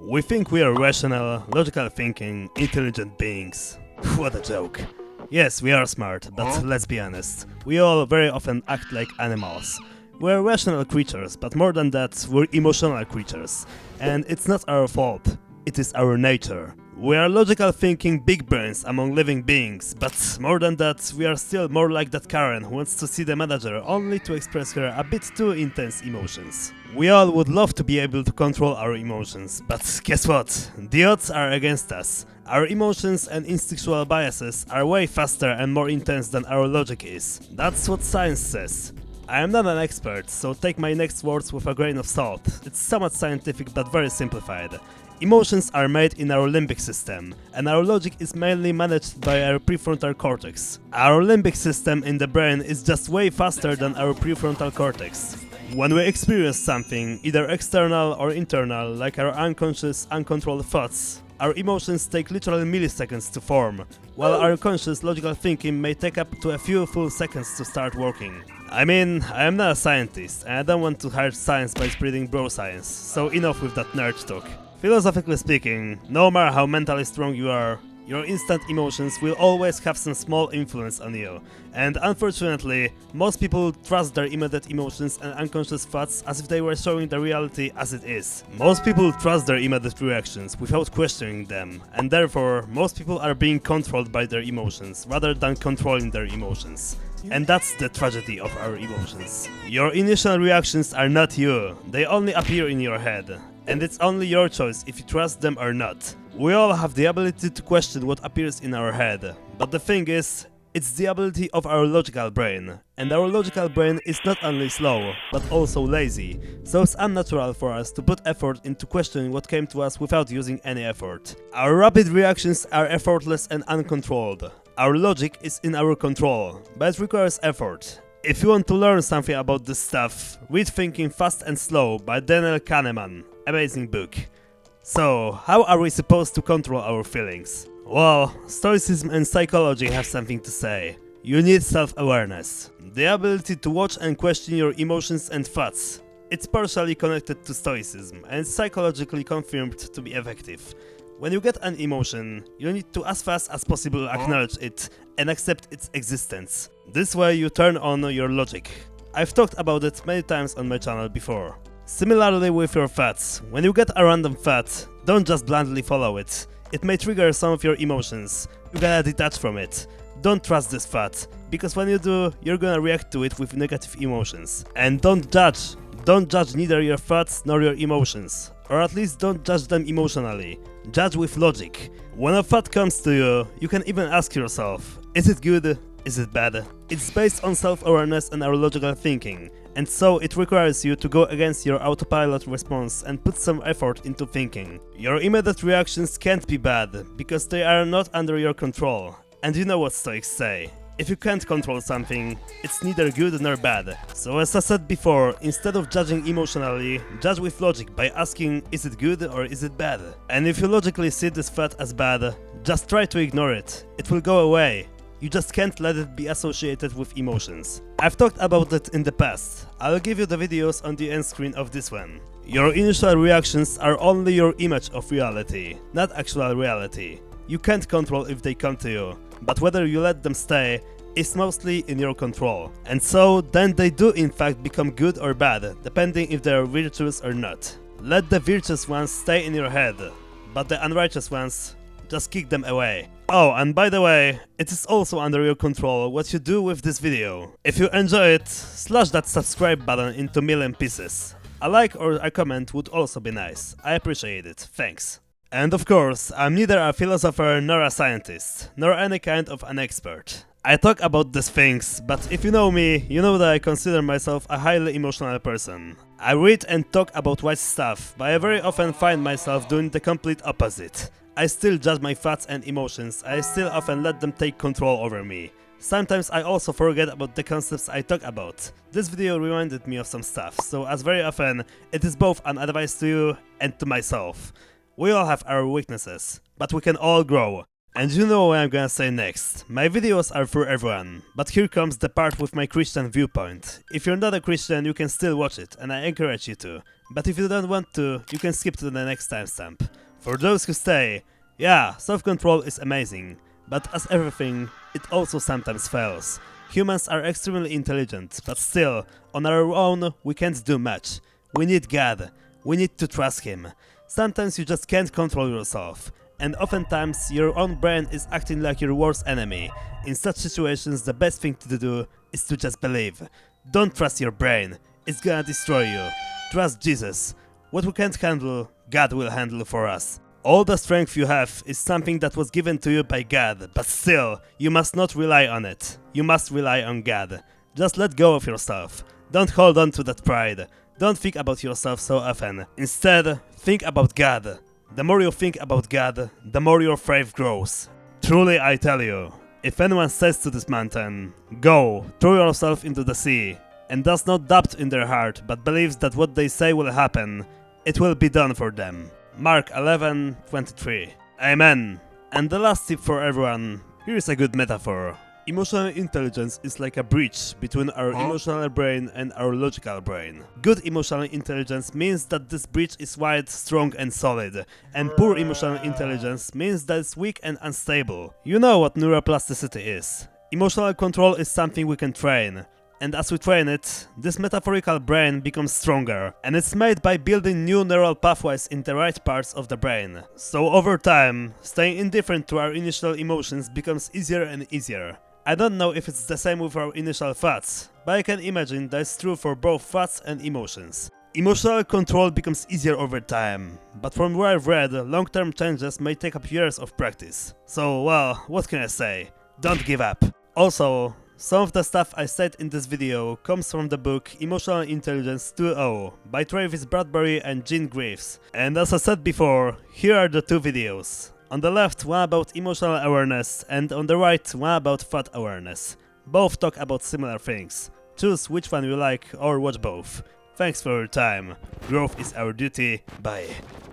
We think we are rational, logical thinking, intelligent beings. What a joke. Yes, we are smart, but let's be honest. We all very often act like animals. We're rational creatures, but more than that, we're emotional creatures. And it's not our fault. It is our nature. We are logical thinking big brains among living beings, but more than that, we are still more like that Karen who wants to see the manager only to express her a bit too intense emotions. We all would love to be able to control our emotions, but guess what? The odds are against us. Our emotions and instinctual biases are way faster and more intense than our logic is. That's what science says. I am not an expert, so take my next words with a grain of salt. It's somewhat scientific but very simplified. Emotions are made in our limbic system, and our logic is mainly managed by our prefrontal cortex. Our limbic system in the brain is just way faster than our prefrontal cortex. When we experience something, either external or internal, like our unconscious, uncontrolled thoughts, our emotions take literally milliseconds to form, while our conscious, logical thinking may take up to a few full seconds to start working. I mean, I am not a scientist, and I don't want to hurt science by spreading bro science, so enough with that nerd talk. Philosophically speaking, no matter how mentally strong you are, your instant emotions will always have some small influence on you. And unfortunately, most people trust their immediate emotions and unconscious thoughts as if they were showing the reality as it is. Most people trust their immediate reactions without questioning them, and therefore, most people are being controlled by their emotions rather than controlling their emotions. And that's the tragedy of our emotions. Your initial reactions are not you, they only appear in your head. And it's only your choice if you trust them or not. We all have the ability to question what appears in our head, but the thing is, it's the ability of our logical brain. And our logical brain is not only slow, but also lazy, so it's unnatural for us to put effort into questioning what came to us without using any effort. Our rapid reactions are effortless and uncontrolled. Our logic is in our control, but it requires effort. If you want to learn something about this stuff, read Thinking Fast and Slow by Daniel Kahneman. Amazing book. So, how are we supposed to control our feelings? Well, stoicism and psychology have something to say. You need self-awareness. The ability to watch and question your emotions and thoughts. It's partially connected to stoicism and psychologically confirmed to be effective. When you get an emotion, you need to as fast as possible acknowledge it and accept its existence. This way you turn on your logic. I've talked about it many times on my channel before. Similarly with your thoughts, when you get a random thought, don't just blindly follow it. It may trigger some of your emotions. You gotta detach from it. Don't trust this thought, because when you do, you're gonna react to it with negative emotions. And don't judge. Don't judge neither your thoughts nor your emotions. Or at least don't judge them emotionally. Judge with logic. When a thought comes to you, you can even ask yourself, is it good? Is it bad? It's based on self-awareness and our logical thinking, and so it requires you to go against your autopilot response and put some effort into thinking. Your immediate reactions can't be bad, because they are not under your control. And you know what Stoics say. If you can't control something, it's neither good nor bad. So as I said before, instead of judging emotionally, judge with logic by asking, is it good or is it bad? And if you logically see this thought as bad, just try to ignore it. It will go away. You just can't let it be associated with emotions. I've talked about it in the past. I'll give you the videos on the end screen of this one. Your initial reactions are only your image of reality, not actual reality. You can't control if they come to you, but whether you let them stay is mostly in your control. And so then they do in fact become good or bad, depending if they are virtuous or not. Let the virtuous ones stay in your head, but the unrighteous ones, just kick them away. Oh, and by the way, it is also under your control what you do with this video. If you enjoy it, slash that subscribe button into a million pieces. A like or a comment would also be nice. I appreciate it. Thanks. And of course, I'm neither a philosopher nor a scientist, nor any kind of an expert. I talk about these things, but if you know me, you know that I consider myself a highly emotional person. I read and talk about wise stuff, but I very often find myself doing the complete opposite. I still judge my thoughts and emotions, I still often let them take control over me. Sometimes I also forget about the concepts I talk about. This video reminded me of some stuff, so as very often, it is both an advice to you and to myself. We all have our weaknesses, but we can all grow. And you know what I'm gonna say next. My videos are for everyone, but here comes the part with my Christian viewpoint. If you're not a Christian, you can still watch it, and I encourage you to. But if you don't want to, you can skip to the next timestamp. For those who stay, yeah, self-control is amazing, but as everything, it also sometimes fails. Humans are extremely intelligent, but still, on our own, we can't do much. We need God. We need to trust Him. Sometimes you just can't control yourself, and oftentimes your own brain is acting like your worst enemy. In such situations, the best thing to do is to just believe. Don't trust your brain. It's gonna destroy you. Trust Jesus. What we can't handle, God will handle for us. All the strength you have is something that was given to you by God, but still, you must not rely on it. You must rely on God. Just let go of yourself. Don't hold on to that pride. Don't think about yourself so often. Instead, think about God. The more you think about God, the more your faith grows. Truly, I tell you, if anyone says to this mountain, "Go, throw yourself into the sea," and does not doubt in their heart, but believes that what they say will happen, it will be done for them. Mark 11:23. Amen. And the last tip for everyone, here is a good metaphor. Emotional intelligence is like a bridge between our emotional brain and our logical brain. Good emotional intelligence means that this bridge is wide, strong and solid, and poor emotional intelligence means that it's weak and unstable. You know what neuroplasticity is. Emotional control is something we can train. And as we train it, this metaphorical brain becomes stronger, and it's made by building new neural pathways in the right parts of the brain. So over time, staying indifferent to our initial emotions becomes easier and easier. I don't know if it's the same with our initial thoughts, but I can imagine that's true for both thoughts and emotions. Emotional control becomes easier over time, but from what I've read, long-term changes may take up years of practice. So, well, what can I say? Don't give up. Also, some of the stuff I said in this video comes from the book Emotional Intelligence 2.0 by Travis Bradbury and Gene Greaves. And as I said before, here are the two videos. On the left, one about emotional awareness, and on the right, one about thought awareness. Both talk about similar things. Choose which one you like or watch both. Thanks for your time. Growth is our duty. Bye.